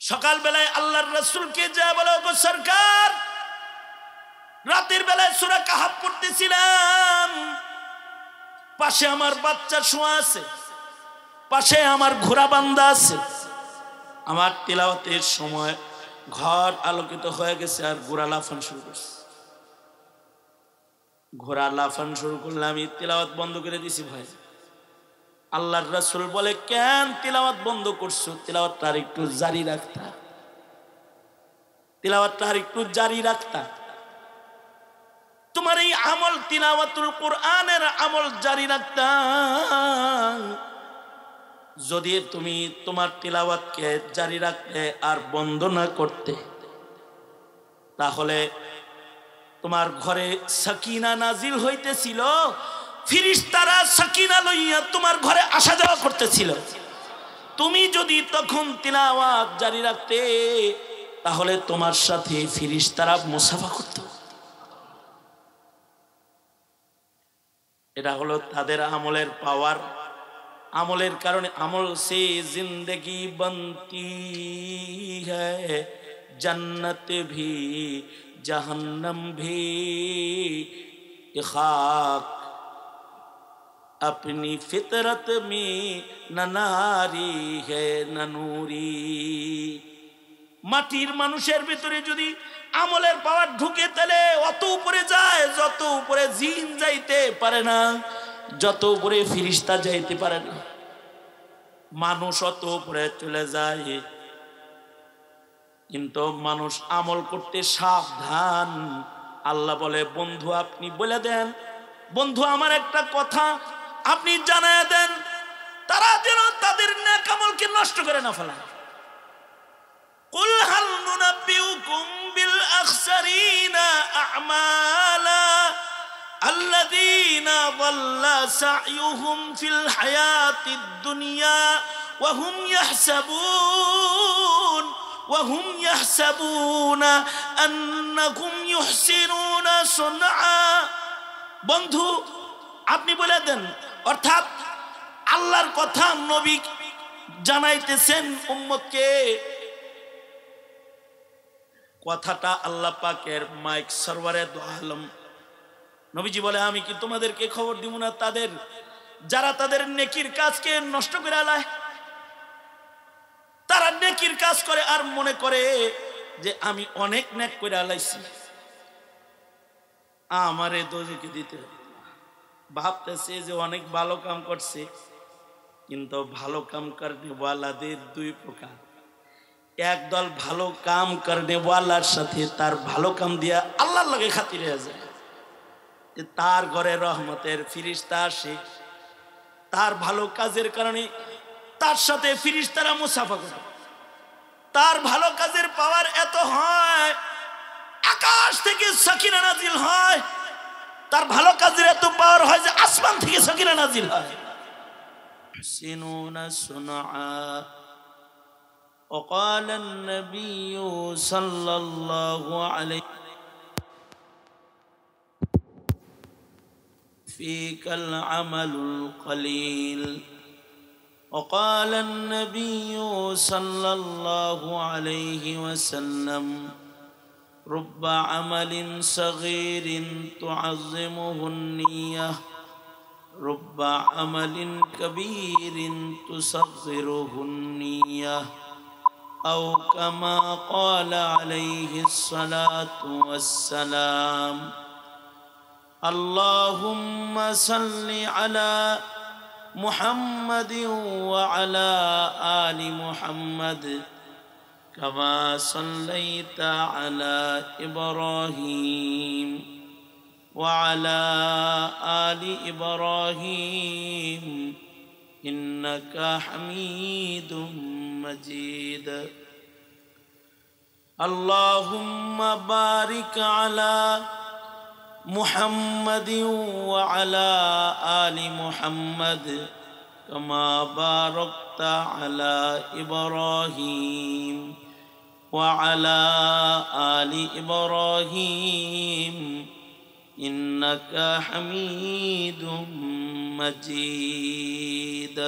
সকাল বেলায় আল্লাহর রাসূলকে যা বলে, ওগো সরকার, রাতের বেলায় সূরা কাহাফ পড়তেছিলাম, পাশে আমার বাচ্চা শোয়া আছে, পাশে আমার ঘোড়া বান্ধা আছে। আমার তিলাওয়াতের সময় ঘর আলোকিত হয়ে গেছে আর ঘোড়া লাফান শুরু করছে। ঘোড়া লাফান শুরু করলে আমি তিলাওয়াত বন্ধ করে দিছি। ভাই, আল্লাহর রাসূল বলে, কেন তিলাওয়াত বন্ধ করছো? তিলাওয়াতটা আর একটু জারি রাখতা, তিলাওয়াতটা আর একটু জারি রাখতা। তোমার এই আমল, তিলাওয়াতুল কোরআনের আমল জারি রাখতা। যদি তুমি তোমার তিলাওয়াতকে জারি রাখতে আর বন্ধ না করতে, তাহলে তোমার ঘরে সাকিনা নাজিল হইতেছিল, ফেরেশতারা সাকিনা লইয়া তোমার ঘরে আসা যাওয়া করতেছিল। তুমি যদি তখন তিলাওয়াত জারি রাখতে, তাহলে তোমার সাথে ফেরেশতারা মুসাফা করত। এটা হলো তাদের আমলের পাওয়ার। আমলের কারণে, আমল সে জিंदगी बनती है, जन्नत भी जहन्नम भी, खाक अपनी फितरत में न नारी है न नूरी। মাটির মানুষের ভিতরে যদি আমলের পাওয়ার ঢুকে, তাহলে অত উপরে যায় যত উপরে জিন যাইতে পারে না, যত উপরে ফেরেশতা যাইতে পারে না। মানুষ অত উপরে চলে যায়, কিন্তু মানুষ আমল করতে সাবধান। আল্লাহ বলে, বন্ধু আপনি বলে দেন, বন্ধু আমার একটা কথা আপনি জানায় দেন, তারা যেন তাদের নেক আমলকে নষ্ট করে না ফেলায়। কুল হাল নুনাব্বিউকুম বিল আখসারিনা আ'মালা الذين ضل سعيهم في الحياة الدنيا وهم يحسبون أنهم يحسنون صنعا। বন্ধু আপনি বলে দেন, অর্থাৎ আল্লাহর কথা নবী জানাইতেছেন উম্মতকে। কথাটা আল্লাহ পাকের মাইক সরওয়ারে দু আলম নবীজি বলে, আমি কি তোমাদেরকে খবর দিব না তাদের, যারা তাদের নেকির কাজকে নষ্ট করে আলায়। তারা নেকির কাজ করে আর মনে করে যে আমি অনেক নেক করে আলাইছি, আমারে দোজখে দিতে হবে। ভাবতেছে যে অনেক ভালো কাম করছে, কিন্তু ভালো কাম করনে ওয়ালাদের দুই প্রকার। একদল ভালো কাম করনে ওয়ালার সাথে তার ভালো কাম দিয়া আল্লাহর লগে খাতির হয়ে যায়, তার ঘরে রহমতের ফেরেশতা আসে, তার ভালো কাজের কারণে তার সাথে ফেরেশতারা মুসাফা করে। তার ভালো কাজের পাওয়ার এত হয়, আকাশ থেকে সাকিনা নাজিল হয়। তার ভালো কাজের এত পাওয়ার হয় যে আসমান থেকে সাকিনা নাজিল হয়। সিনুনা সুনআ وقال النبي صلى الله عليه فيك العمل القليل وقال النبي صلى الله عليه وسلم رب عمل صغير تعظمه النية رب عمل كبير تصغره النية أو كما قال عليه الصلاة والسلام اللهم صل على محمد وعلى آل محمد كما صليت على إبراهيم وعلى آل إبراهيم إنك حميد مجيد اللهم بارك على محمد وعلى آل محمد كما باركت على إبراهيم وعلى آل إبراهيم إنك حميد مجيد।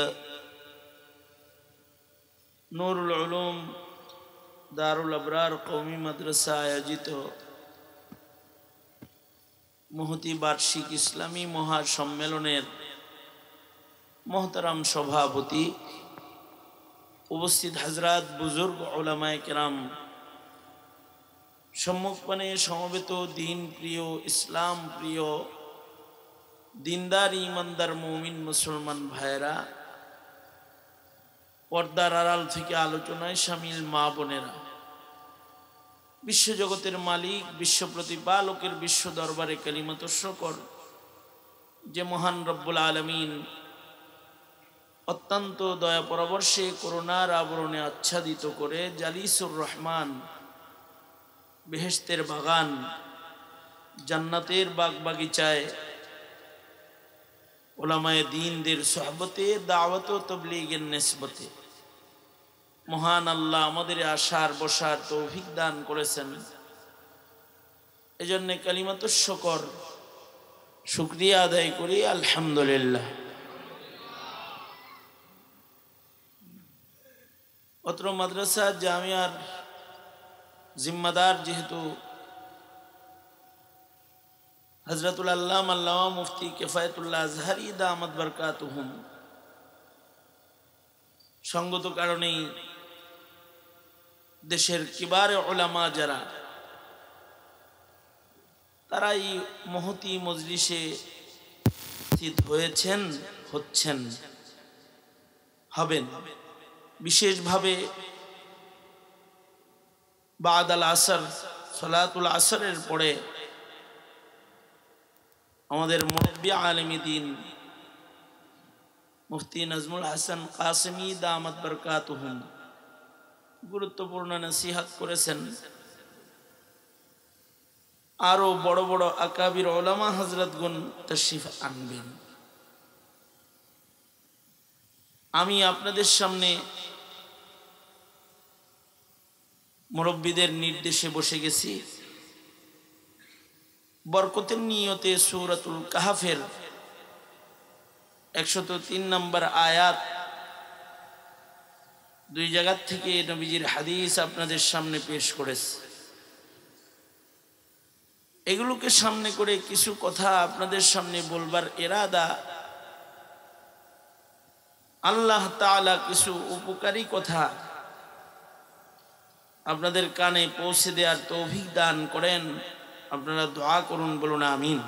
নূরুল উলুম দারুল আবরার কওমি মাদ্রাসা আয়োজিত মহতি বার্ষিক ইসলামী মহাসম্মেলনের মোহতারাম সভাপতি, উপস্থিত হযরত বুজুর্গ উলামায়ে কেরাম, সম্মুখপানে সমবেত দিন প্রিয়, ইসলাম প্রিয়, দিনদার ইমানদার মুমিন মুসলমান ভাইরা, পর্দার আড়াল থেকে আলোচনায় শামিল মা বোনেরা, বিশ্বজগতের মালিক, বিশ্ব প্রতিপালকের বিশ্ব দরবারে কালিমাত শুকর যে মহান রব্বুল আলামিন অত্যন্ত দয়া পরবর্ষে করুণার আবরণে আচ্ছাদিত করে জালিসুর রহমান, বেহেশতের বাগান, জান্নাতের বাগ বাগিচায় উলামায়ে দ্বীনদের সোহবতে, দাওয়াত ও তাবলীগের নিসবতে মহান আল্লাহ আমাদের আসার বসার তৌফিক দান করেছেন। এজন্য কালিমাতুশ শুকর, শুকরিয়া আদায় করি আলহামদুলিল্লাহ। অত্র মাদ্রাসা জামিয়ার জিম্মাদার যেহেতু হযরতুল আল্লামা আল্লামা মুফতি কিফায়াতুল্লাহ আজহারী দামাত বারকাতুহুম, সঙ্গত কারণেই দেশের কিবারে উলামা যারা, তারা এই মহতি মজলিসে উপস্থিত হয়েছেন, হচ্ছেন, হবেন। বিশেষভাবে বাদাল আসর, সালাতুল আসরের পরে আমাদের মুরব্বি আলেমী দ্বীন মুফতি নাজমুল হাসান কাসেমী দামাত বারকাতুহুম গুরুত্বপূর্ণ নসিহত করেছেন। আরো বড় বড় আকাবির উলামা হযরতগণ তাশরীফ আনবেন। আমি আপনাদের সামনে মুরব্বিদের নির্দেশে বসে গেছি। বরকতের নিয়তে সূরাতুল কাহফের 103 নম্বর আয়াত, দুই জায়গা থেকে নবীজির হাদিস আপনাদের সামনে পেশ করেছে। এগুলোকে সামনে করে কিছু কথা আপনাদের সামনে বলবার ইরাদা, আল্লাহ তাআলা কিছু উপকারী কথা আপনাদের কানে পৌঁছে দেওয়ার তৌফিক দান করেন। আপনারা দোয়া করুন, বলুন আমিন।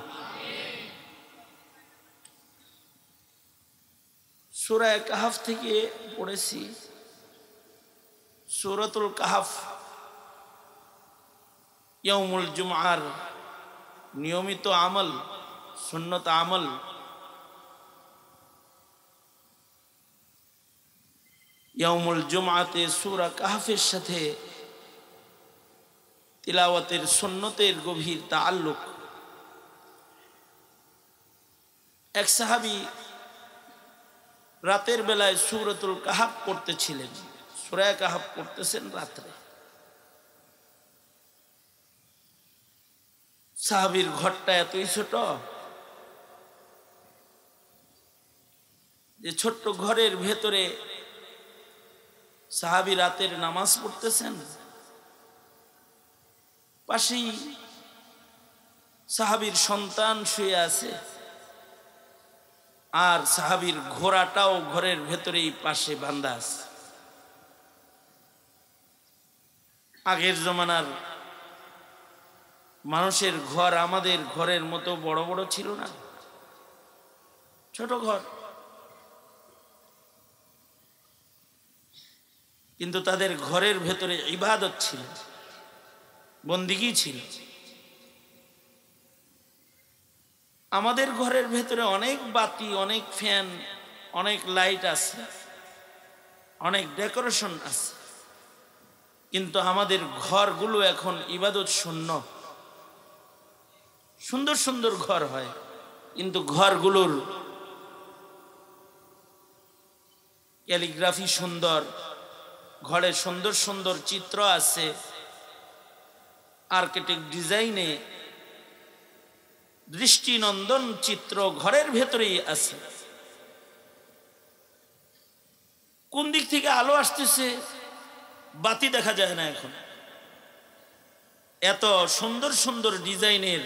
সূরা কাহফ থেকে পড়েছি। সূরাতুল কাহফ ইয়াউমুল জুমআর নিয়মিত আমল, সুন্নত আমল। ইয়াউমুল জুমআতে সূরা কাহফের সাথে তিলাওয়াতের সুন্নতের গভীর তাআল্লুক। এক সাহাবী রাতের বেলায় সূরাতুল কাহফ পড়তেছিলেন, সূরা কাহফ পড়তেছেন রাত্রে। সাহাবীর ঘরটা এতই ছোট যে ছোট্ট ঘরের ভেতরে সাহাবী রাতের নামাজ পড়তেছেন, পাশেই সাহাবীর সন্তান শুয়ে আছে, আর সাহাবীর ঘোড়াটাও ঘরের ভেতরেই পাশে বাঁধা আছে। আগের জমানার মানুষের ঘর আমাদের ঘরের মতো বড় বড় ছিল না, ছোট ঘর, কিন্তু তাদের ঘরের ভেতরে ইবাদত ছিল, বন্দিগি ছিল। আমাদের ঘরের ভেতরে অনেক বাতি, অনেক ফ্যান, অনেক লাইট আছে, অনেক ডেকোরেশন আছে, কিন্তু আমাদের ঘরগুলো এখন ইবাদত শূন্য। সুন্দর সুন্দর ঘর হয়, কিন্তু ঘরগুলোর ক্যালিগ্রাফি সুন্দর, ঘরে সুন্দর সুন্দর চিত্র আছে, আর্কিটেক্ট ডিজাইনে দৃষ্টিনন্দন চিত্র ঘরের ভেতরেই আছে। কোন দিক থেকে আলো আসতেছে বাতি দেখা যায় না এখন। এত সুন্দর সুন্দর ডিজাইনের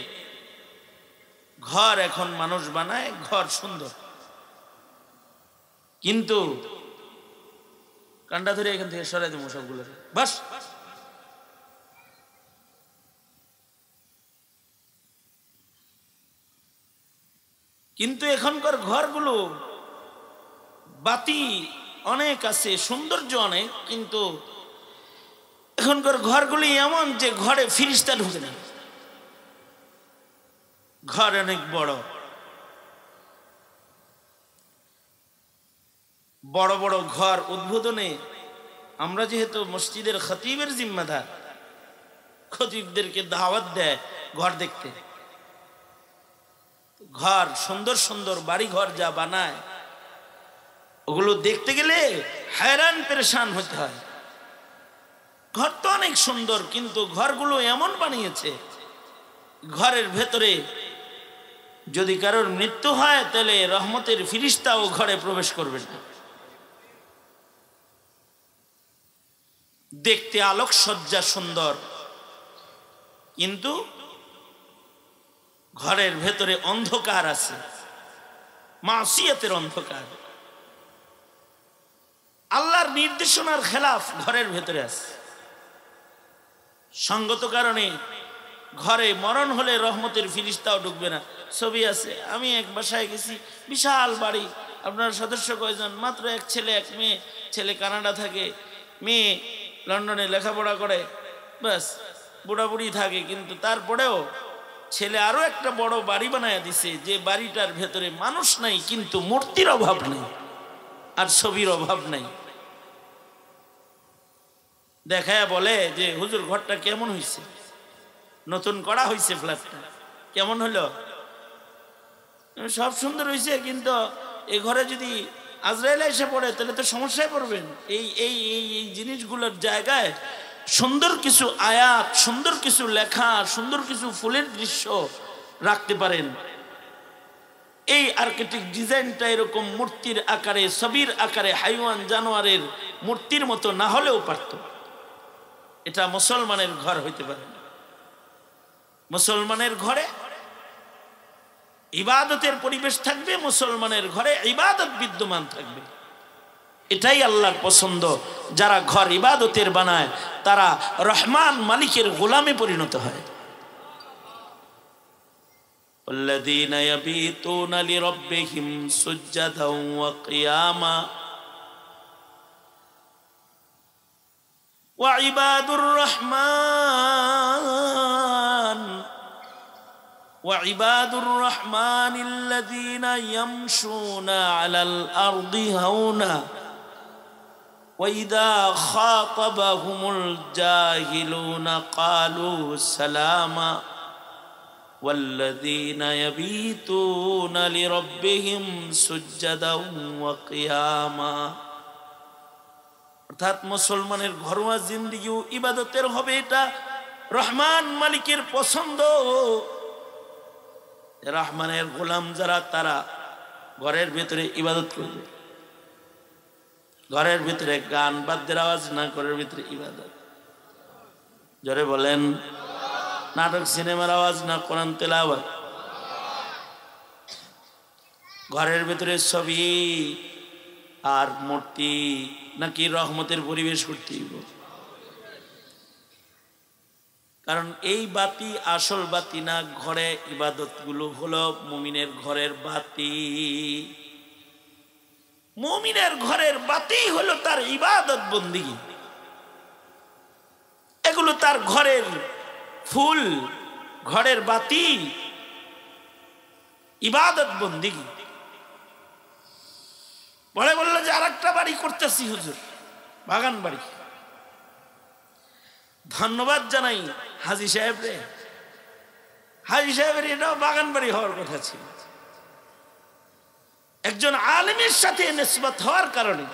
ঘর এখন মানুষ বানায়, ঘর সুন্দর, কিন্তু কান্ডা ধরে এখান থেকে সরাই দেবো সবগুলো বাস। কিন্তু এখনকার ঘরগুলো বাতি অনেক আছে, সৌন্দর্য অনেক, কিন্তু এখনকার ঘরগুলি এমন যে ঘরে ফিরিস্তা ঢুকে না। ঘর অনেক বড় বড় বড় ঘর উদ্বোধনে আমরা যেহেতু মসজিদের খতিবের জিম্মাদার, খতিবদেরকে দাওয়াত দেয় ঘর দেখতে। ঘর সুন্দর সুন্দর বাড়ি ঘর যা বানায়, ওগুলো দেখতে গেলে हैरान परेशान হতে হয়। ঘর তো অনেক সুন্দর, কিন্তু ঘরগুলো এমন বানিয়েছে, ঘরের ভেতরে যদি কারোর মৃত্যু হয় তাহলে রহমতের ফিরিস্তাও ঘরে প্রবেশ করবে না। দেখতে আলোকসজ্জা সুন্দর, কিন্তু ঘরের ভেতরে অন্ধকার আছে, মাসিয়াতের অন্ধকার, আল্লাহর নির্দেশনার খেলাফ ঘরের ভেতরে আছে। সঙ্গত কারণে ঘরে মরণ হলে রহমতের ফিরিস্তাও ঢুকবে না। ছবি আছে, আমি এক বাসায় গেছি, বিশাল বাড়ি, আপনার সদস্য কয়জন? মাত্র এক ছেলে এক মেয়ে। ছেলে কানাডা থাকে, মেয়ে লন্ডনে লেখাপড়া করে, ব্যাস বুড়া বুড়ি থাকে। কিন্তু তারপরেও ছেলে আরো একটা বড় বাড়ি বানায় দিছে, যে বাড়িটার ভেতরে মানুষ নাই, কিন্তু মূর্তির অভাব নেই আর ছবির অভাব নাই। দেখায় বলে যে হুজুর ঘরটা কেমন হয়েছে, নতুন করা হয়েছে, ফ্ল্যাটটা কেমন হলো? সব সুন্দর হয়েছে, কিন্তু এই ঘরে যদি আজরাইল এসে পড়ে তাহলে তো সমস্যায় পড়বেন। এই এই এই এই জিনিসগুলোর জায়গায় সুন্দর কিছু আয়াত, সুন্দর কিছু লেখা, সুন্দর কিছু ফুলের দৃশ্য রাখতে পারেন। এই আর্কিটেক্ট ডিজাইনটা এরকম মূর্তির আকারে, ছবির আকারে, হাইওয়ান জানোয়ারের মূর্তির মতো না হলেও পারত। এটা মুসলমানের ঘর হইতে পারে না। মুসলমানের ঘরে ইবাদতের পরিবেশ থাকবে, মুসলমানের ঘরে ইবাদত বিদ্যমান থাকবে। এটাই আল্লাহর পছন্দ। যারা ঘর ইবাদতের বানায় তারা রহমান মালিকের গোলামে পরিণত হয়। الذين يبيتون لربهم سجدا وقياما وعباد الرحمن الذين يمشون على الأرض هونا وإذا خاطبهم الجاهلون قالوا سلاما والذين يبيتون لربهم سجدا وقياما। অর্থাৎ মুসলমানের ঘরোয়া জিন্দেগিও ইবাদতের হবে, এটা রহমান মালিকের পছন্দ। রহমানের গোলাম যারা, তারা ঘরের ভিতরে ইবাদত করবে। ঘরের ভিতরে গান বাদ্যের আওয়াজ না, ঘরের ভিতরে ইবাদত। জোরে বলেন। নাটক সিনেমার আওয়াজ না, কোরআন তেলাওয়াত। ঘরের ভিতরে ছবি আর মূর্তি নাকি রহমতের পরিবেশ করতে হবে। কারণ এই বাতি আসল বাতি না, ঘরে ইবাদত গুলো হলো মুমিনের ঘরের বাতি। মুমিনের ঘরের বাতি হলো তার ইবাদত বন্দেগী, এগুলো তার ঘরের ফুল, ঘরের বাতি, ইবাদত বন্দেগী। বললো যে আর একটা বাড়ি করতেছি হুজুর, বাগান বাড়ি। ধন্যবাদ জানাই হাজী সাহেব রে। হাজী সাহেবের এটাও বাগান বাড়ি হওয়ার কথা ছিল। একজন আলেমের সাথে নিসবত হওয়ার কারণে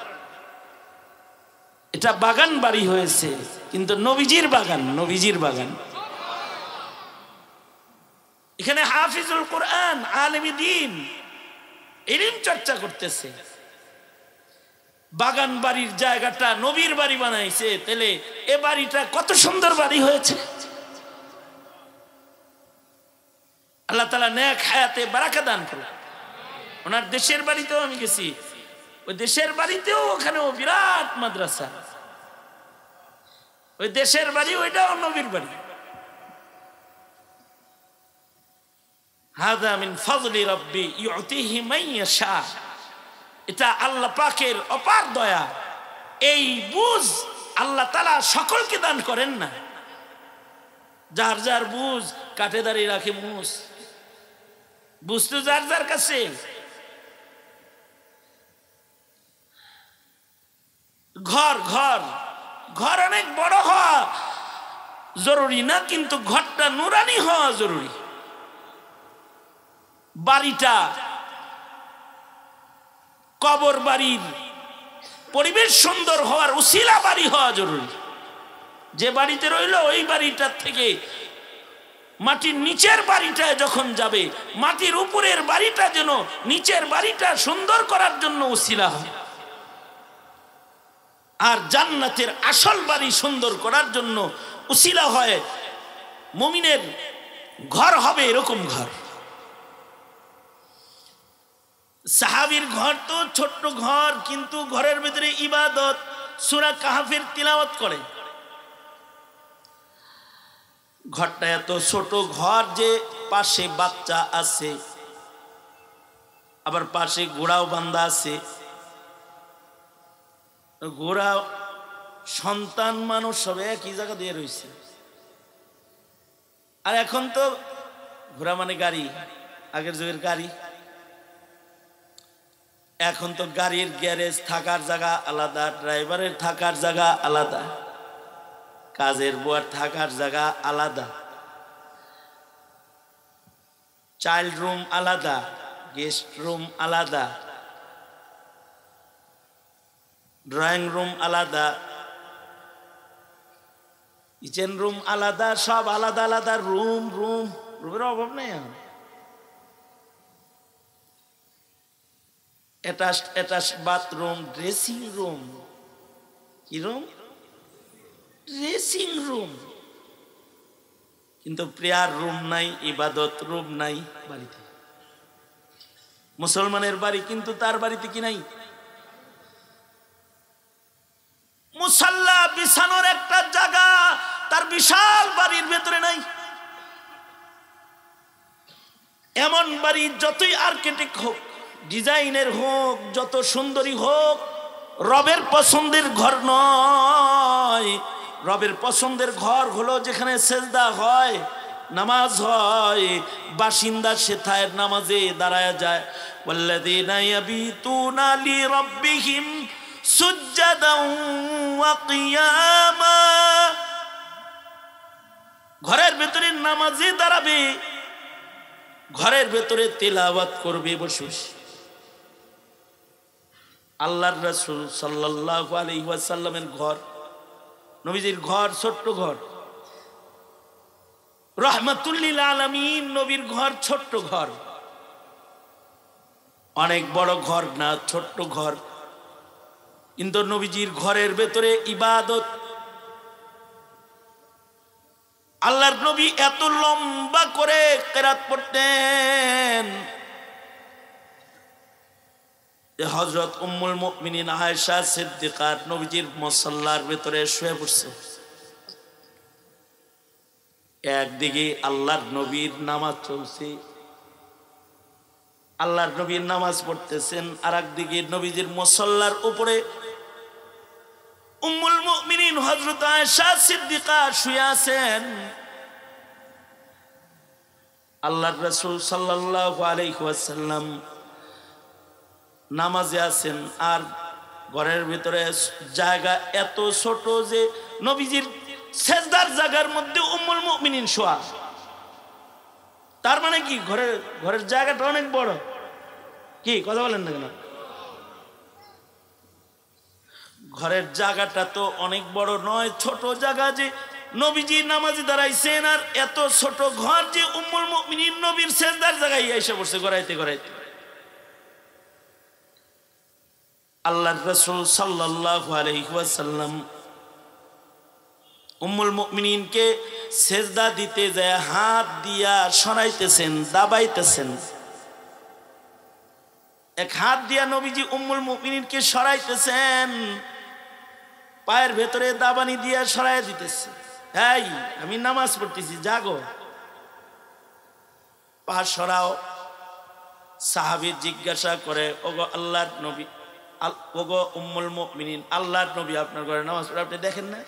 এটা বাগান বাড়ি হয়েছে, কিন্তু নবীজির বাগান, নবীজির বাগান। এখানে হাফিজুল কোরআন, আলেমী দ্বীন, ইলম চর্চা করতেছে। বাগান বাড়ির জায়গাটা নবীর বাড়ি বানাইছে, তাহলে এ বাড়িটা কত সুন্দর বাড়ি হয়েছে। আল্লাহ তাআলা নেক হায়াতে বারাকা দান করুন। ওনার দেশের বাড়িতেও আমি গেছি, ওই দেশের বাড়িতেও ওখানেও বিরাট মাদ্রাসা, ওই দেশের বাড়ি ওইটাও নবীর বাড়ি। হাযা মিন ফাযলি রাব্বি ইউতিহি মান ইয়াশা, এটা আল্লাহ পাকের অপার দয়া। এই বুঝ আল্লাহ তাআলা সকলকে দান করেন না। যার যার বুঝ, কাঠে দাঁড়িয়ে রাখে মুস, বুঝ তো যার যার কাছে। ঘর ঘর ঘর অনেক বড় হওয়া জরুরি না, কিন্তু ঘরটা নুরানি হওয়া জরুরি। বাড়িটা কবর বাড়ির পরিবেশ সুন্দর হওয়ার উসিলা বাড়ি হওয়া জরুরি। যে বাড়িতে রইল ওই বাড়িটার থেকে মাটির নিচের বাড়িটায় যখন যাবে, মাটির উপরের বাড়িটা যেন নিচের বাড়িটা সুন্দর করার জন্য উসিলা হয়। আর জান্নাতের আসল বাড়ি সুন্দর করার জন্য উসিলা হয়। মুমিনের ঘর হবে এরকম ঘর। সাহাবীর ঘর তো ছোট্ট ঘর, কিন্তু ঘরের ভিতরে ইবাদত, সূরা কাহফের তিলাওয়াত করে। ঘরটা এত ছোট ঘর যে পাশে বাচ্চা আছে, আবার পাশে ঘোড়াও বান্ধা আছে। ঘোড়া সন্তান মানুষ সব একই জায়গা দিয়ে রয়েছে। আর এখন তো ঘোড়া মানে গাড়ি, আগের যুগের গাড়ি। এখন তো গাড়ির গ্যারেজ, থাকার জায়গা আলাদা, ড্রাইভারের থাকার জায়গা আলাদা, কাজের বুয়ার থাকার জায়গা আলাদা, চাইল্ড রুম আলাদা, গেস্ট রুম আলাদা, ড্রয়িং রুম আলাদা, কিচেন রুম আলাদা, সব আলাদা আলাদা রুম। রুমের অভাব নেই। Attach bathroom, dressing room. কি রুম? Dressing room. কিন্তু প্রেয়ার রুম নাই, ইবাদত রুম নাই বাড়িতে। মুসলমানের বাড়ি, কিন্তু তার বাড়িতে কি নাই? মুসাল্লা বিছানোর একটা জায়গা তার বিশাল বাড়ির ভেতরে নাই। এমন বাড়ি যতই আর্কিটেক্ট হোক, ডিজাইনের হোক, যত সুন্দরী হোক, রবের পছন্দের ঘর নয়। রবের পছন্দের ঘর হলো যেখানে সেজদা হয়, নামাজ হয়, বাসিন্দা সেথায় নামাজে দাঁড়ায় যায়। ওয়াল্লাযীনা ইয়াবিতুনা লিরাব্বিহিম সুজদান ওয়া কিয়ামা। ঘরের ভেতরে নামাজে দাঁড়াবে, ঘরের ভেতরে তিলাওয়াত করবে বসে বসে। আল্লাহর রাসূল সাল্লাল্লাহু আলাইহি ওয়াসাল্লামের ঘর, নবীজির ঘর ছোট্ট ঘর। রাহমাতুল লিল আলামিন নবীর ঘর ছোট্ট ঘর, অনেক বড় ঘর না, ছোট্ট ঘর। কিন্তু নবীজির ঘরের ভেতরে ইবাদত। আল্লাহর নবী এত লম্বা করে কিরাত পড়তেন, হযরত উম্মুল মুমিনিন আয়েশা সিদ্দিকা নবীজির মুসাল্লার ভেতরে শুয়ে পড়ছে। একদিকে আল্লাহর নবীর নামাজ চলছে, আল্লাহর নবীর নামাজ পড়তেছেন, আর একদিকে নবীজির মুসাল্লার উপরে উম্মুল মুমিনিন হযরত আয়েশা সিদ্দিকা শুয়ে আছেন। আল্লাহর রাসূল সাল্লাল্লাহু আলাইহি ওয়াসাল্লাম নামাজে আছেন, আর ঘরের ভিতরে জায়গা এত ছোট যে নবীজির সেজদার জায়গার মধ্যে উম্মুল মুমিনিন শোয়া। তার মানে কি ঘরের জায়গাটা অনেক বড়। কি কথা বলেন না কেন? ঘরের জায়গাটা তো অনেক বড় নয়, ছোট জায়গা যে নবীজি নামাজে দাঁড়াইছেন, আর এত ছোট ঘর যে উম্মুল মুমিনিন নবীর সেজদার জায়গায় এসে বসে গড়াইতে গড়াইতে। আল্লাহর রাসূল সাল্লাল্লাহু আলাইহি ওয়াসাল্লাম উম্মুল মুমিনিনকে সেজদা দিতে যায় হাত দিয়া সরাইতেছেন, দাবাইতেছেন। এক হাত দিয়া নবীজি উম্মুল মুমিনিনকে সরাইতেছেন, পায়ের ভেতরে দাবানি দিয়া সরাই দিতেছে। এই আমি নামাজ পড়তেছি, জাগো, পা সরাও। সাহাবী জিজ্ঞাসা করে, ওগো আল্লাহর নবী, ওগো উম্মুল মুমিনিন, আল্লাহর নবী আপনার ঘরে নামাজ পড়ে আপনি দেখেন না?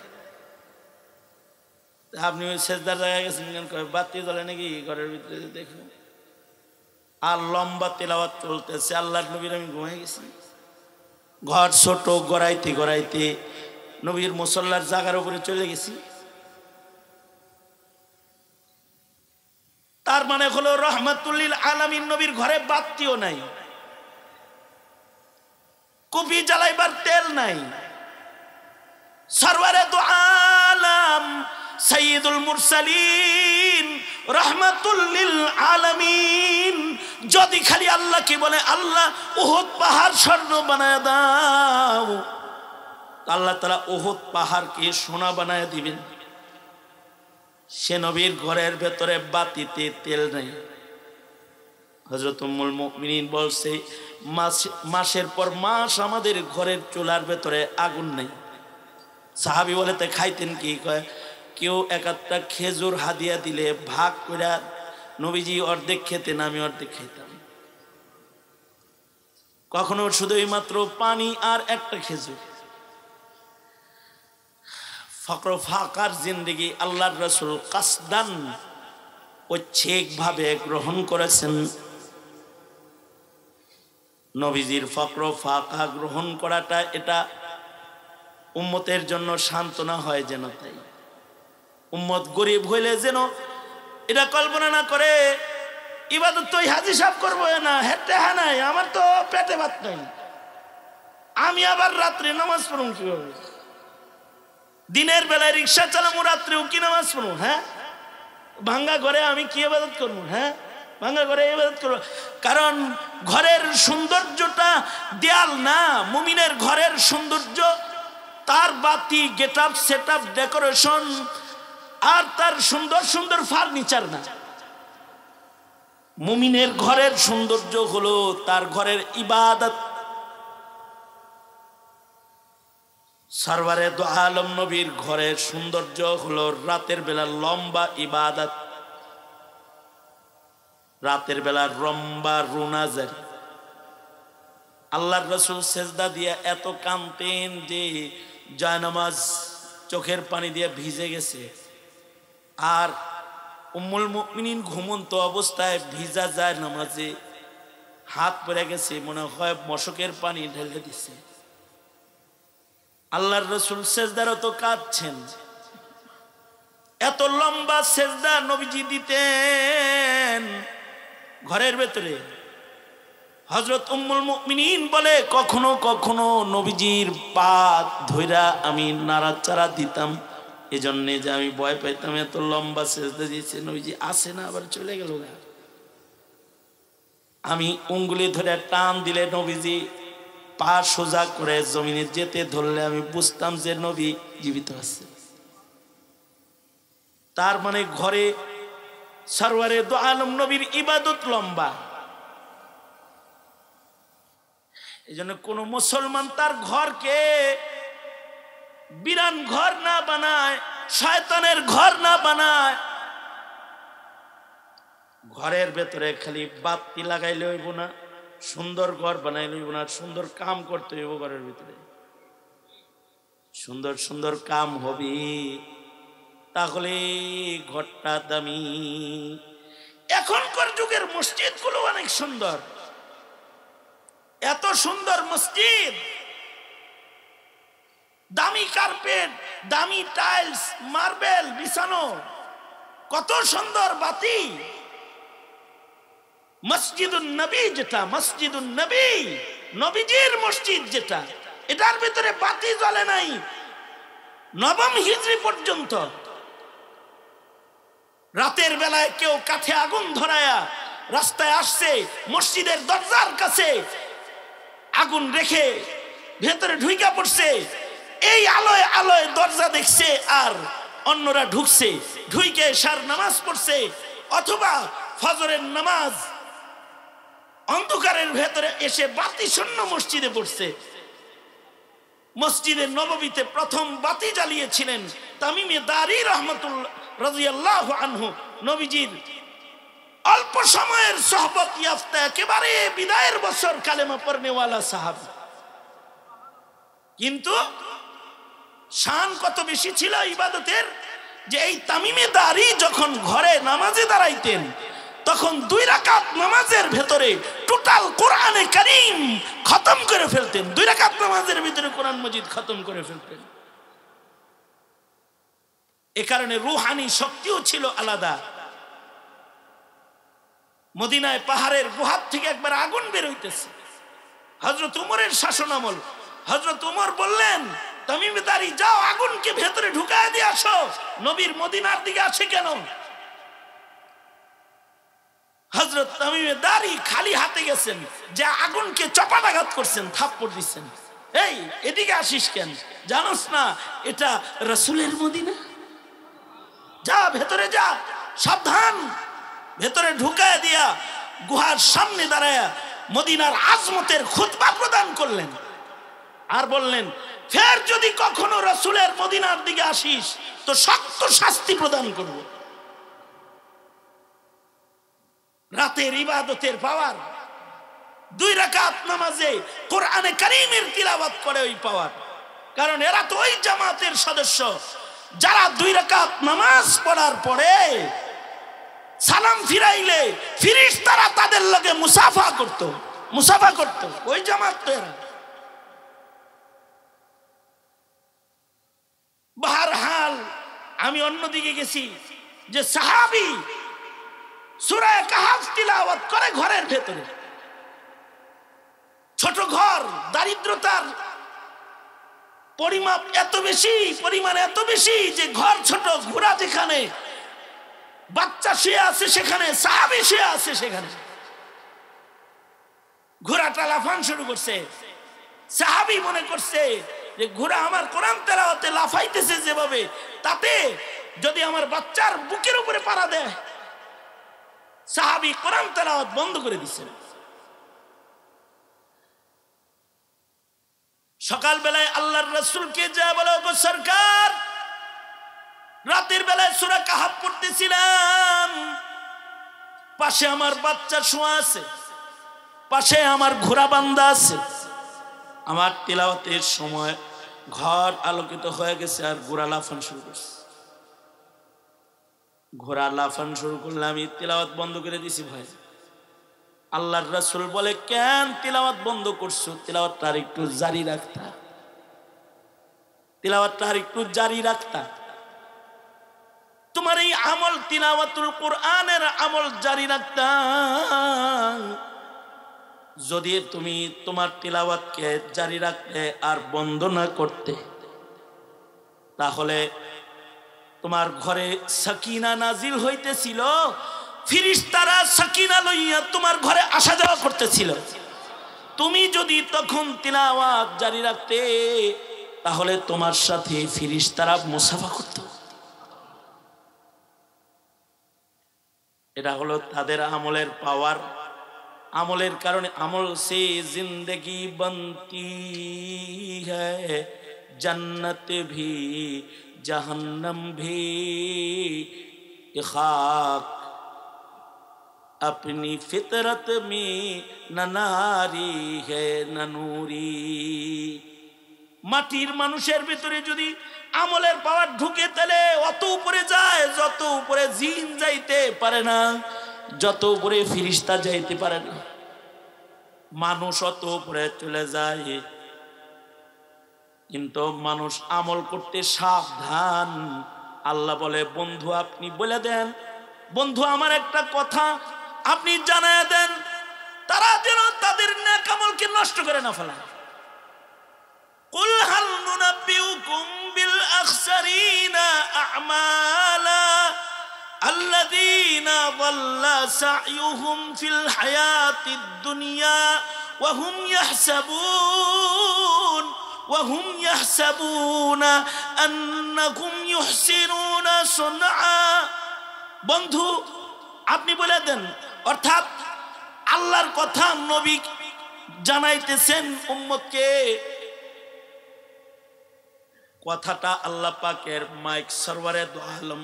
আপনি ওই সেজদার জায়গায় গেছেন কেন? বাতি জ্বলে নাকি ঘরের ভিতরে? দেখুন, আর লম্বা তেলাওয়াত চলতেছে। আল্লাহর নবীর আমি ঘুমাই গেছি। ঘর ছোট, গড়াইতে গড়াইতে নবীর মুসল্লার জায়গার উপরে চলে গেছি। তার মানে হলো রহমাতুল লিল আলামিন নবীর ঘরে বাতিও নাই, কুপি জ্বালাইবার তেল নাই। সরওয়ারে দু আলাম সাইয়্যিদুল মুরসালিন রহমাতুল লিল আলামিন যদি খালি আল্লাহকে বলে, আল্লাহ উহুদ পাহাড় স্বর্ণ বানায় দাও, আল্লাহ তাআলা উহুদ পাহাড়কে সোনা বানায় দিবেন। সে নবীর ঘরের ভেতরে বাতিতে তেল নাই। হযরত উম্মুল মুমিনিন বলছে, মাসের পর মাস আমাদের ঘরের চুলার ভেতরে আগুন নেই। সাহাবী বলে, তে খাইতেন কি? কয়, কেউ এক একটা খেজুর হাদিয়া দিলে ভাগ করে নবীজি অর্ধেক খেতেন, আমি অর্ধেক খাইতাম। কখনো শুধুই মাত্র পানি আর একটা খেজুর। ফকর ফাকার জিন্দেগি আল্লাহর রাসূল কাসদান ঐচ্ছিকভাবে গ্রহণ করেছেন। নবীজির ফকর ফাকা গ্রহণ করাটা এটা উম্মতের জন্য সান্ত্বনা হয় যেন। তাই উম্মত গরিব হইলে যেন এটা কল্পনা না করে ইবাদত তো হাজি সাহেব করবো না, হেঁটে হ্যাঁ নাই, আমার তো পেটে ভাত নাই, আমি আবার রাত্রে নামাজ পড়ুন কিভাবে? দিনের বেলায় রিক্সা চালাবো, রাত্রেও কি নামাজ পড়বো? হ্যাঁ, ভাঙ্গা ঘরে আমি কি ইবাদত করবো? হ্যাঁ, ভাঙ্গা ঘরে ইবাদত করবো। কারণ ঘরের সৌন্দর্যটা দেয়াল না, মুমিনের ঘরের সৌন্দর্য তার বাতি, get up, set up, decoration আর তার সুন্দর সুন্দর ফার্নিচার না। মুমিনের ঘরের সৌন্দর্য হলো তার ঘরের ইবাদত। সরওয়ারে দু আলম নবীর ঘরের সৌন্দর্য হলো রাতের বেলা লম্বা ইবাদত, রাতের বেলা লম্বা রুনাজারি। আল্লাহর রাসূল সেজদা দিয়ে এত কাঁদতেন যে জায়নামাজ চোখের পানি দিয়ে ভিজে গেছে। আর উম্মুল মুমিনিন ঘুমন্ত অবস্থায় ভিজা যায় নামাজে হাত পড়ে গেছে, মনে হয় মশকের পানি ঢেলে দিছে। আল্লাহর রাসূল সেজদারত কাঁদছেন। এত লম্বা সেজদা নবীজি দিতেন ঘরের ভেতরে। হযরত উম্মুল মুমিনিন বলে, কখনো কখনো নবীজির পা ধইরা আমি নাড়াচাড়া দিতাম, এজন্যে যে আমি ভয় পাইতাম, এত লম্বা সেজদা দিয়েছে নবীজি, আসে না আবার চলে গেল। আমি উঙ্গুলি ধরে টান দিলে নবীজি পা সোজা করে জমিনে যেতে ধরলে আমি বুঝতাম যে নবী জীবিত আছে। তার মানে ঘরে সরওয়ারে দু আলম নবীর ইবাদত লম্বা। এই জন্য কোন মুসলমান তার ঘরকে বিরান ঘর না বানায়, শয়তানের ঘর না বানায়। ঘরের ভেতরে খালি বাতি লাগাইলে হইব না, সুন্দর ঘর বানাইলে হইব না, সুন্দর কাম করতে হইব। ঘরের ভিতরে সুন্দর সুন্দর কাম হবে, তাহলে ঘরটা দামি। এখনকার যুগের মসজিদ গুলো অনেক সুন্দর, এত সুন্দর মসজিদ, দামি কার্পেট, দামি টাইলস, মার্বেল বিছানো, কত সুন্দর বাতি। মসজিদুন নবী যেটা, মসজিদুন নবী, নবীজির মসজিদ যেটা, এটার ভিতরে বাতি জ্বলে নাই নবম হিজরি পর্যন্ত। রাতের বেলায় কেউ কাঠে আগুন ধরায়া রাস্তায় আসছে, মসজিদের দরজার কাছে আগুন রেখে ভেতরে ঢুইকা পড়ছে, এই আলোয় আলোয় দরজা দেখছে আর অন্যরা ঢুকছে, ঢুইকে এশার নামাজ পড়ছে অথবা ফজরের নামাজ অন্ধকারের ভেতরে এসে বাতি শূন্য মসজিদে পড়ছে। মসজিদে নববীতে প্রথম বাতি জ্বালিয়েছিলেন তামিমে দারি রাহমাতুল্লাহ রাদিয়াল্লাহু আনহু, নবীজির অল্প সময়ের সোহবত ইয়াফতা একেবারে বিদায়ের বছর কালেমা পড়নেওয়ালা সাহাবী। কিন্তু শান কত বেশি ছিল ইবাদতের, যে এই তামিমে দারি যখন ঘরে নামাজে দাঁড়াইতেন তখন 2 রাকাত নামাজের ভেতরে টোটাল কোরআনে কারীম খতম করে ফেলতেন। 2 রাকাত নামাজের ভিতরে কোরআন মজিদ খতম করে ফেলতেন। এ কারণে রূহানি শক্তিও ছিল আলাদা। মদিনায় পাহাড়ের গুহার থেকে একবার আগুন বের হইতেছে, হযরত উমরের শাসনামল। হযরত উমর বললেন, তামিমে দারি যাও আগুনকে ভেতরে ঢুকায় দিয়ে আসো। নবীর মদিনার দিকে আসে কেন? হযরত তামিমে দারি খালি হাতে গেছেন, যে আগুনকে চপাটাঘাত করছেন, থাপ্পড় দিচ্ছেন। এই এদিকে আসিস কেন? জানোস না এটা রাসূলের মদিনা? যা ভেতরে যা, সাবধান। ভেতরে ঢুকায় দিয়া গুহার সামনে দাঁড়ায়া মদিনার আজমতের খুতবা প্রদান করলেন আর বললেন, ফের যদি কখনো রাসূলের মদিনার দিকে আসিস তো শক্ত শাস্তি প্রদান করব। রাতের ইবাদতের পাওয়ার, 2 রাকাত নামাজে কোরআনে কারীমের তিলাওয়াত করে ওই পাওয়ার। কারণ এরা তো ওই জামাতের সদস্য যারা 2 রাকাত নামাজ পড়ার পরে সালাম ফিরাইলে ফেরেশতারা তাদের লগে মুসাফা করত। ওই জামাত তো এরা। বাহরহাল আমি অন্যদিকে গেছি, যে সাহাবী সূরা কাহফ তিলাওয়াত করে ঘরের ভেতরে। ছোট ঘর, দারিদ্রতার পরিমাপ এত বেশি, পরিমাণ এত বেশি যে ঘর ছোট, ঘোড়া যেখানে বাচ্চা শুয়ে আছে সেখানে সাহাবী শুয়ে আছে, সেখানে ঘোড়াটা লাফান শুরু করছে। সাহাবী মনে করছে যে ঘোড়া আমার কোরআন তেলাওয়াতে লাফাইতেছে যেভাবে, তাতে যদি আমার বাচ্চার বুকের উপরে পাড়া দেয়। সাহাবী কোরআন তেলাওয়াত বন্ধ করে দিচ্ছেন। সকাল বেলায় আল্লাহর রাসূলকে যা বলো, গো সরকার, রাতের বেলায় সূরা কাহফ পড়তেছিলাম, পাশে আমার বাচ্চা শোয়া আছে, পাশে আমার ঘোড়া বান্ধা আছে। আমার তিলাওয়াতের সময় ঘর আলোকিত হয়ে গেছে আর ঘোড়া লাফান শুরু করছে। ঘোড়া লাফান শুরু করলে আমি তিলাওয়াত বন্ধ করে দিছি। ভাই, আল্লাহর রাসূল বলে, কেন তিলাওয়াত বন্ধ করছো? তিলাওয়াতটা আর একটু জারি রাখতা, তিলাওয়াতটা আর একটু জারি রাখতা। তোমার এই আমল, তিলাওয়াতুল কোরআনের আমল জারি রাখতা। যদি তুমি তোমার তিলাওয়াতকে জারি রাখতে আর বন্ধ না করতে, তাহলে তোমার ঘরে সাকিনা নাজিল হইতেছিল, ফেরেশতারা সাকিনা লইয়া তোমার ঘরে আসা যাওয়া করতেছিল। তুমি যদি তখন তিলাওয়াত জারি রাখতে, তাহলে তোমার সাথে ফেরেশতারা মুসাফা করত। এটা হলো তাদের আমলের পাওয়ার। আমলের কারণে, আমল সে জিंदगी बनती है, जन्नत भी जहन्नम भी, खाक अपनी फितरत में न नारी है न नूरी। মাটির মানুষের ভিতরে যদি আমলের পাওয়ার ঢুকে, তাহলে অত উপরে যায়, যত উপরে জিন যাইতে পারে না, যত উপরে ফেরেশতা যাইতে পারে না। মানুষ অত উপরে চলে যায়, কিন্তু মানুষ আমল করতে সাবধান। আল্লাহ বলে, বন্ধু আপনি বলে দেন, বন্ধু আমার একটা কথা আপনি জানায় দেন, তারা যেন তাদের নেক আমলকে নষ্ট করে না ফেলায়। কুল হাল নুনাব্বিউকুম বিল আখসারিনা আ'মালা الذين ضل سعيهم في الحياة الدنيا وهم يحسبون أنهم يحسنون صنعا। বন্ধু আপনি বলে দেন, অর্থাৎ আল্লাহর কথা নবী জানাইতেছেন উম্মতকে। কথাটা আল্লাহ পাকের মাইক সরওয়ারে দো আলম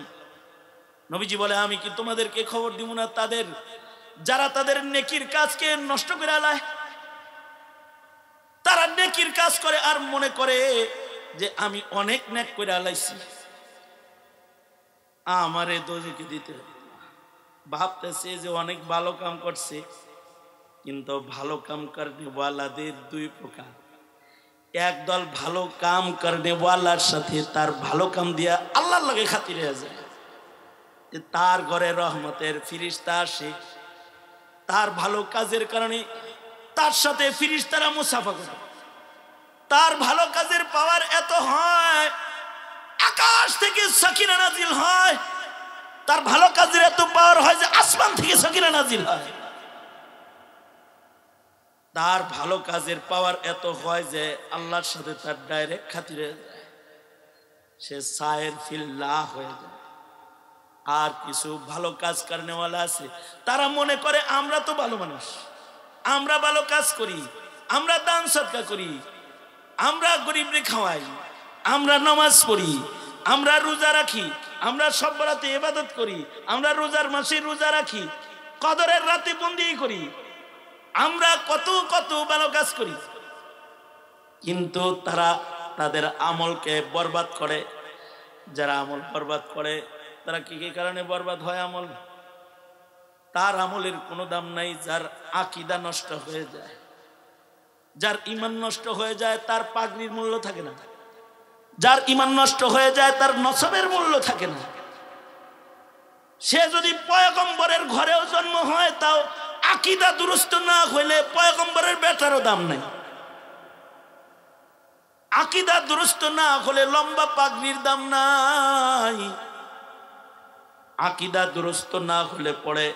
নবীজি বলে, আমি কি তোমাদেরকে খবর দিব না তাদের যারা তাদের নেকির কাজকে নষ্ট করে আলায়। তারা নেকির কাজ করে আর মনে করে যে আমি অনেক নেক করে আলাইছি, আমারে দোজখে দিতে হবে। ভাবতেছে যে অনেক ভালো কাম করছে, কিন্তু ভালো কাম করনে ওয়ালাদের দুই প্রকার। একদল ভালো কাম করনে ওয়ালার সাথে তার ভালো কাম দিয়া আল্লাহর লগে খাতির হয়ে যায়, তার ঘরে রহমতের ফিরিস্তা আসে। তার ভালো কাজের কারণে তার সাথে ফিরিস্তারা মুসাফা করে। তার ভালো কাজের পাওয়ার এত হয়, আকাশ থেকে সাকিনা নাজিল হয়। তার ভালো কাজের এত পাওয়ার হয় যে আসমান থেকে সাকিনা নাজিল হয়। তার ভালো কাজের পাওয়ার এত হয় যে আল্লাহর সাথে তার ডাইরেক্ট খাতির হয়ে যায়, সে সায়ের ফিল্লাহ হয়ে যায়। আর কিছু ভালো কাজ করনেওয়ালা আছে, তারা মনে করে আমরা তো ভালো মানুষ, আমরা ভালো কাজ করি, আমরা দান সদকা করি, আমরা গরিবরে খাওয়াই, আমরা নামাজ পড়ি, আমরা রোজা রাখি, আমরা সব রাতে ইবাদত করি, আমরা রোজার মাসে রোজা রাখি, কদরের রাতে বন্দি করি, আমরা কত কত ভালো কাজ করি। কিন্তু তারা তাদের আমলকে বরবাদ করে। যারা আমল বরবাদ করে তারা কি কি কারণে বরবাদ হয় আমল? তার আমলের কোনো দাম নাই। যার আকীদা নষ্ট হয়ে যায়, যার ঈমান নষ্ট হয়ে যায়, তার পাগড়ির মূল্য থাকে না। যার ঈমান নষ্ট হয়ে যায়, তার নসবের মূল্য থাকে না। সে যদি পয়গম্বরের ঘরেও জন্ম হয়, তাও আকীদা দুরুস্ত না হইলে পয়গম্বরের বেটারও দাম নাই। আকীদা দুরুস্ত না হলে লম্বা পাগড়ির দাম নাই। আকীদা দুরুস্ত না হলে পড়ে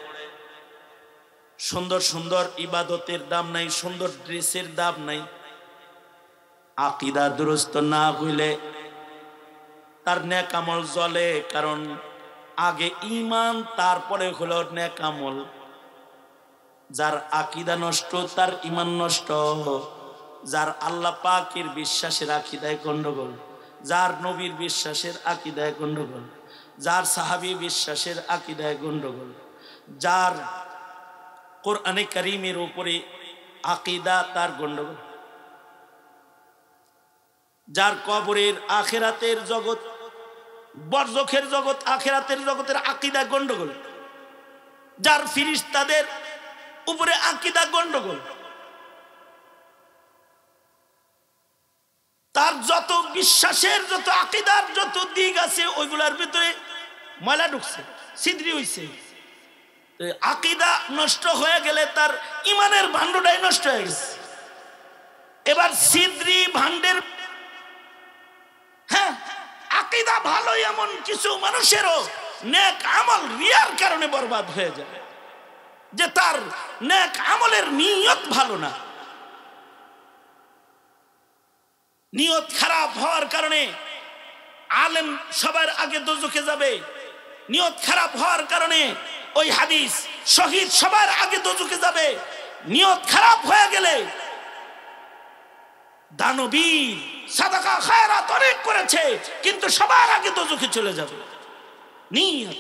সুন্দর সুন্দর ইবাদতের দাম নাই, সুন্দর ড্রেসের দাম নাই। আকীদা দুরুস্ত না হইলে তার নেক আমল জ্বলে, কারণ আগে ঈমান তারপরে হলো নেক আমল। যার আকীদা নষ্ট তার ঈমান নষ্ট। যার আল্লাহ পাকের বিশ্বাসের আকীদায় গন্ডগোল, যার নবীর বিশ্বাসের আকীদায় গন্ডগোল, যার সাহাবী বিশ্বাসের আকীদায় গন্ডগোল, যার কোরআনে কারীমের উপরে আকীদা তার গন্ডগোল, যার কবরের আখিরাতের জগৎ, বরজখের জগৎ, আখিরাতের জগতের আকীদা গন্ডগোল, যার ফেরেশতাদের উপরে আকীদা গন্ডগোল, তার যত বিশ্বাসের যত আকীদার যত দিক আছে ওইগুলোর ভিতরে ময়লা ঢুকছে, ছিদ্রি হইছে। আকীদা নষ্ট হয়ে গেলে তার ঈমানের ভাণ্ডটাই নষ্ট হয়ে গেছে। এবার ছিদ্রি ভাণ্ডের, হ্যাঁ, আকীদা ভালো এমন কিছু মানুষেরও নেক আমল রিয়ার কারণে বরবাদ হয়ে যায়, যে তার নেক আমলের নিয়ত ভালো না। নিয়ত খারাপ হওয়ার কারণে আলেম সবার আগে দোজখে যাবে। নিয়ত খারাপ হওয়ার কারণে ওই হাদিস শহীদ সবার আগে দোজখে যাবে। নিয়ত খারাপ হয়ে গেলে দানবীর সাদাকা খায়রাত অনেক করেছে, কিন্তু সবার আগে দোজখে চলে যাবে। নিয়ত,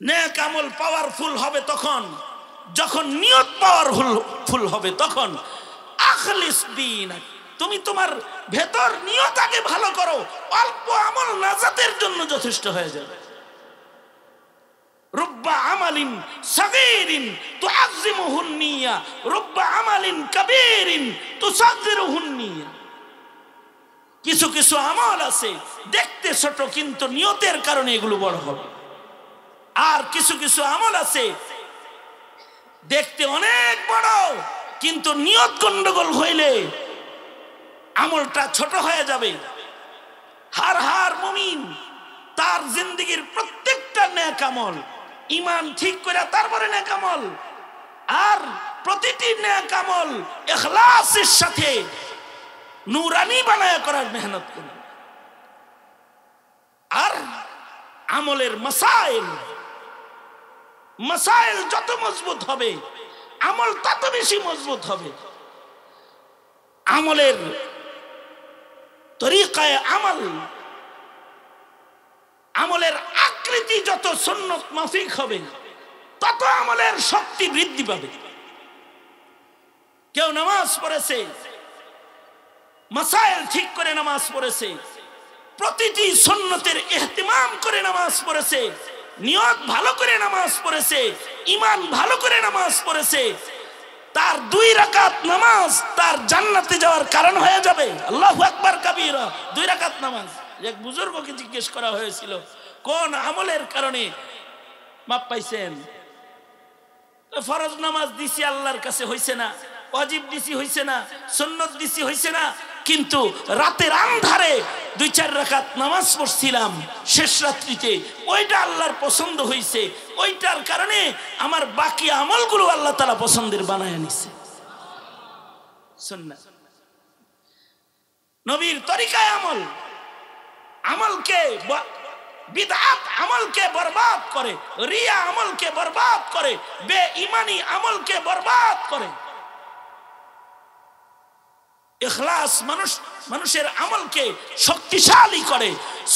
নেক আমল পাওয়ারফুল হবে তখন যখন নিয়ত পাওয়ারফুল হবে। তখন আখলিস দীনাক, তুমি তোমার ভেতর নিয়ত আগে ভালো করো, অল্প আমল নাজাতের জন্য যথেষ্ট হয়ে যাবে। রুব্বা আমালিন সাগীরিন তুআযিমুহুন নিয়া, রুব্বা আমালিন কাবীরিন তুসাগিরুহুন নিয়া। কিছু কিছু আমল আছে দেখতে ছোট, কিন্তু নিয়তের কারণে এগুলো বড় হবে। আর কিছু কিছু আমল আছে দেখতে অনেক বড়, কিন্তু নিয়ত গন্ডগোল হইলে আমলটা ছোট হয়ে যাবে। হার হার মুমিন তার জিন্দেগীর প্রত্যেকটা নেক আমল ঈমান ঠিক করে তারপরে নেক আমল, আর প্রতিটি নেক আমল ইখলাসের সাথে নূরানি বানায়া করার মেহনত করুন। আর আমলের মাসাইল যত মজবুত হবে আমল তত বেশি মজবুত হবে। আমলের তরিকায়ে আমলের আকৃতি যত সুন্নত মাফিক হবে তত আমলের শক্তি বৃদ্ধি পাবে। কেউ নামাজ পড়েছে, মাসাইল ঠিক করে নামাজ পড়েছে, প্রতিটি সুন্নতের ইহতিমাম করে নামাজ পড়েছে, নিয়ত ভালো করে নামাজ পড়েছে, ঈমান ভালো করে নামাজ পড়েছে, তার 2 রাকাত নামাজ তার জান্নাতে যাওয়ার কারণ হয়ে যাবে। আল্লাহু আকবার কাবীরা। 2 রাকাত নামাজ। এক বুজুর্গকে জিজ্ঞেস করা হয়েছিল কোন আমলের কারণে মাপ পাইছেন? ফরজ নামাজ দিছি আল্লাহর কাছে হইছে না, ওয়াজিব দিছি হইছে না, সুন্নত দিছি হইছে না, কিন্তু রাতের আন্ধারে 2-4 রাকাত নামাজ পড়ছিলাম শেষ রাত্রিতে, ওইটা আল্লাহর পছন্দ হইছে, ওইটার কারণে আমার বাকি আমলগুলো আল্লাহ তাআলা পছন্দের বানায় নিছে। সুন্নাত নবীর তরিকায় আমলকে বিদআত আমলকে বরবাদ করে, রিয়া আমলকে বরবাদ করে, বেঈমানি আমলকে বরবাদ করে। ইখলাস মানুষের আমলকে শক্তিশালী করে,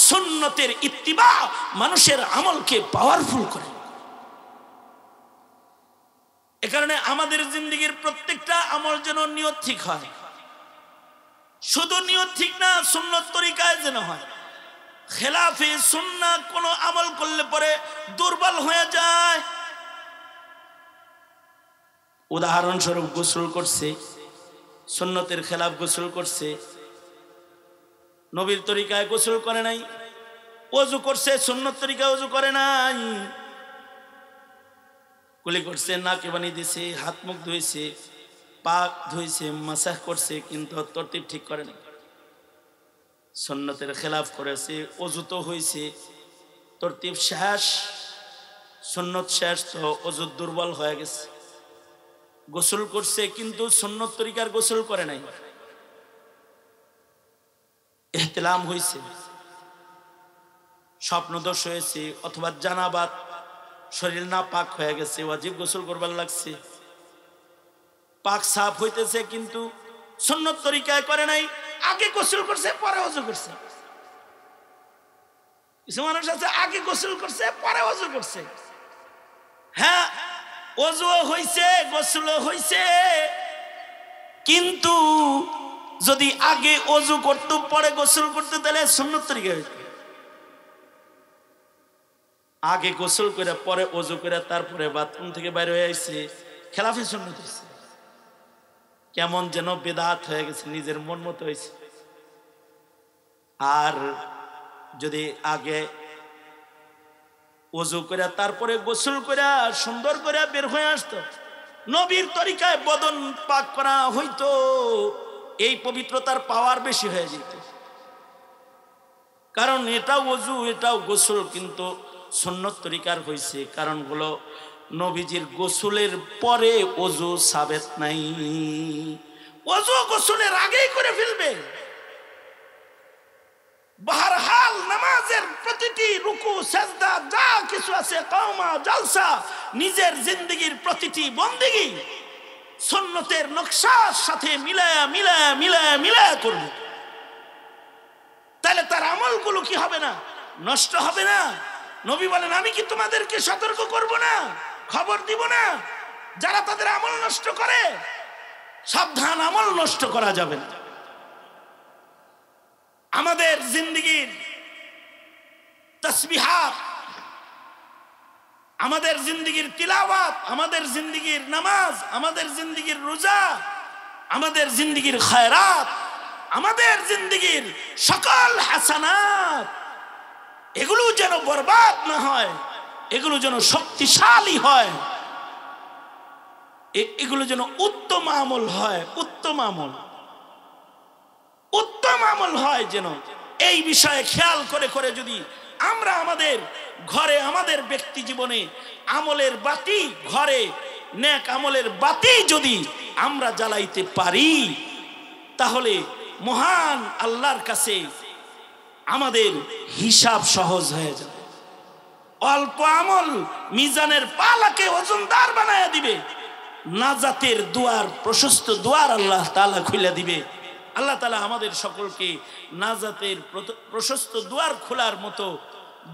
সুন্নতের ইত্তিবা মানুষের আমলকে পাওয়ারফুল করে। এ কারণে আমাদের জিন্দেগির প্রত্যেকটা আমল যেন নিয়ত ঠিক হয়। শুধু নিয়ত ঠিক না, সুন্নত তরিকায় যেন হয়। খেলাফে সুন্নাহ কোন আমল করলে পরে দুর্বল হয়ে যায়। উদাহরণস্বরূপ গোসল করছে, সুন্নতের খেলাফ গোসল করছে, নবীর তরিকায় গোসল করে নাই, ওযু করছে সুন্নত তরিকায় ওযু করে নাই, কুলি করছে, নাকে পানি দিছে, হাত মুখ ধুইছে, পাক ধুইছে, মাসাহ করছে, কিন্তু তরতিব ঠিক করে নাই, সুন্নতের খেলাফ করেছে। ওযু তো হইছে, তরতিব শেষ, সুন্নত শেষ, তো ওযু দুর্বল হয়ে গেছে। গোসল করছে কিন্তু সুন্নত তরিকার গোসল করে নাই, ইহতিলাম হইছে, স্বপ্নদোষ হয়েছে, অথবা জানাবাত, শরীর না পাক হয়ে গেছে, ওয়াজিব গোসল করবার লাগছে, পাক সাফ হইতেছে কিন্তু সুন্নত তরিকায় করে নাই, আগে গোসল করছে পরে ওযু করছে। কিছু মানুষ আছে আগে গোসল করছে পরে ওযু করছে। হ্যাঁ, ওযু হইছে, গোসল হইছে, কিন্তু যদি আগে ওযু করতে পরে গোসল করতে তাহলে সুন্নত তরিকায় হইতো। আগে গোসল করে পরে ওযু করে তারপরে বাথরুম থেকে বাইরে হয়ে আইছে, খেলাফে সুন্নত হইছে। কেমন যেন বিদআত হয়ে গেছে, নিজের মন মতো হয়েছে। আর যদি আগে ওযু করে তারপরে গোসল করে সুন্দর করে বের হয়ে আসতো, নবীর তরিকায় বদন পাক করা হইতো, এই পবিত্রতার পাওয়ার বেশি হয়ে যেত। কারণ এটাও ওযু এটাও গোসল, কিন্তু সুন্নত তরিকার হয়েছে। কারণগুলো নবীজির গোসলের পরে ওযু সাবেত নাই, ওযু গোসলের আগেই করে ফেলবে। বাহরহাল নামাজের প্রতিটি রুকু সাজদা যা কিছু আছে, কওমা জলসা, নিজের জিন্দেগির প্রতিটি বন্দেগী সুন্নতের নকশার সাথে মিলায়া মিলায়া মিলায়া মিলায়া করবে। তাহলে তার আমলগুলো কি হবে না? নষ্ট হবে না। নবী বলেন, আমি কি তোমাদেরকে সতর্ক করব না, খবর দিব না যারা তাদের আমল নষ্ট করে? সাবধান, আমল নষ্ট করা যাবে না। আমাদের জিন্দেগির তাসবিহাত, আমাদের জিন্দেগির তিলাওয়াত, আমাদের জিন্দেগির নামাজ, আমাদের জিন্দেগির রোজা, আমাদের জিন্দেগির খায়রাত, আমাদের জিন্দেগির সকল হাসানাত, এগুলো যেন বরবাদ না হয়, এগুলো যেন শক্তিশালী হয়, এগুলো যেন উত্তম আমল হয়, উত্তম আমল হয় যেন। এই বিষয়ে খেয়াল করে করে যদি আমরা আমাদের ঘরে, আমাদের ব্যক্তি জীবনে আমলের বাতি ঘরে নেক আমলের বাতি যদি আমরা জ্বালাইতে পারি তাহলে মহান আল্লাহর কাছে আমাদের হিসাব সহজ হয়ে যাবে। অল্প আমল মিজানের পালাকে ওজনদার বানায়া দিবে। নাজাতের দুয়ার, প্রশস্ত দুয়ার আল্লাহ তাআলা খুলে দিবে। আল্লাহ তাআলা আমাদের সকলকে নাজাতের প্রশস্ত দুয়ার খোলার মতো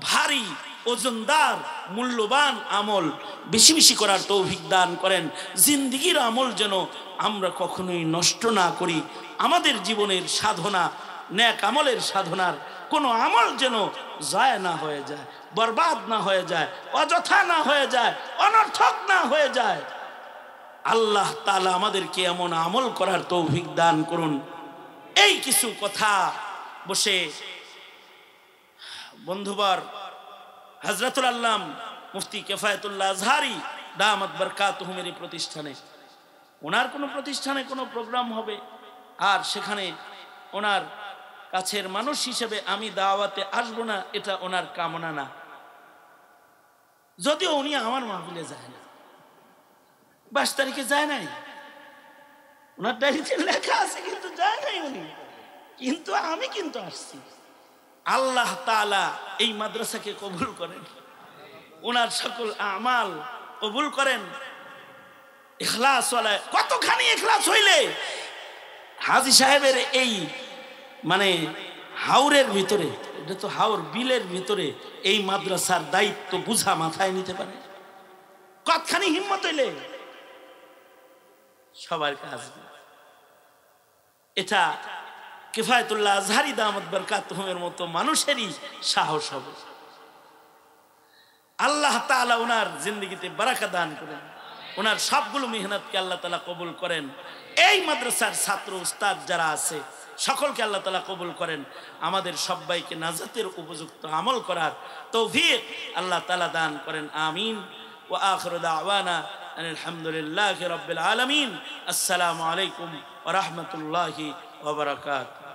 ভারী, ওজনদার, মূল্যবান আমল বেশি বেশি করার তৌফিক দান করেন। জিন্দেগির আমল যেন আমরা কখনোই নষ্ট না করি। আমাদের জীবনের সাধনা, নেক আমলের সাধনার কোনো আমল যেন যায় না হয়ে যায়, বরবাদ না হয়ে যায়, অযথা না হয়ে যায়, অনর্থক না হয়ে যায়। আল্লাহ তাআলা আমাদেরকে এমন আমল করার তৌফিক দান করুন। এই কিছু কথা বসে বন্ধুবর হযরতুল আল্লাম মুফতি কিফায়াতুল্লাহ আজহারি দামাত বারকাতুহুমের প্রতিষ্ঠানে, ওনার কোনো প্রতিষ্ঠানে কোনো প্রোগ্রাম হবে আর সেখানে ওনার কাছের মানুষ হিসেবে আমি দাওয়াতে আসবো না, এটা ওনার কামনা না। যদিও উনি আমার মাহফিলে যায় না, 22 তারিখে যায় নাই, ওনার ডায়েরিতে লেখা আছে কিন্তু যায় নাই উনি, কিন্তু আমি কিন্তু আসছি। আল্লাহ তাআলা এই মাদ্রাসাকে কবুল করেন, ওনার সকল আমাল কবুল করেন। ইখলাস ওয়ালা, কতখানি ইখলাস হইলে হাজী সাহেবের এই মানে হাওরের ভিতরে, এটা তো হাওর বিলের ভিতরে এই মাদ্রাসার দায়িত্ব বুঝা মাথায় নিতে পারে? কতখানি হিম্মত হইলে সবার কাজ। এটা কিফায়াতুল্লাহ আজহারি দামাত বারকাতুহুমের মতো মানুষেরই সাহস হবে। আল্লাহ তাআলা ওনার জিন্দেগিতে বারাকা দান করেন, ওনার সবগুলো মেহনতকে আল্লাহ তাআলা কবুল করেন। এই মাদ্রাসার ছাত্র উস্তাদ যারা আছে সকলকে আল্লাহ তাআলা কবুল করেন। আমাদের সবাইকে নাজাতের উপযুক্ত আমল করার তৌফিক আল্লাহ তাআলা দান করেন। আমিন। ওয়া আখিরু দাওয়ানা আলহামদুলিল্লাহি রাব্বিল আলামিন। আসসালামু আলাইকুম ওয়া রাহমাতুল্লাহি ওয়া বারাকাতুহু।